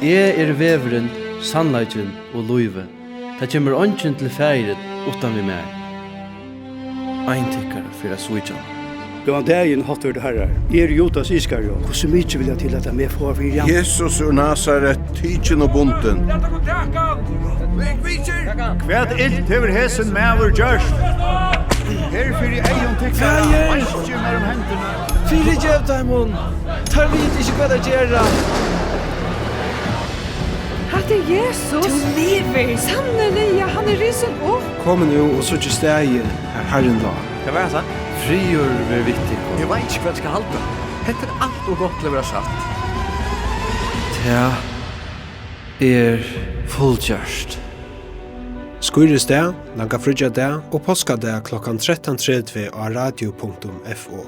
Jeg veveren, sannleggen og løyve. Det kommer ånden til feiret utan vi mer. Ein tykkere for å svitja. Gåan dagen hattur det herrar. Judas Iskariot. Hvordan mykje vil jeg til at jeg med får for jam? Jesus ur Nazaret, tidsen og bunten. Hva ilt hever hesen maver gjørst? Herfyr i eion tekka. Ikke mer hendene. Fyre gjev daimon! Tar vi ikke hva det gjerra! Hatt Jesus! Du lever! Sannelig, han risen opp! Kom nu og så ikke steg her Herren la. Hva var det så? Frigjør ver vittig. Jeg vet ikke hva jeg skal halte. Hette alt og godt til å være sagt. Det fullgjørst. Skurres det, langa frutja det og påska det klokkan 13.30 av radio.fo.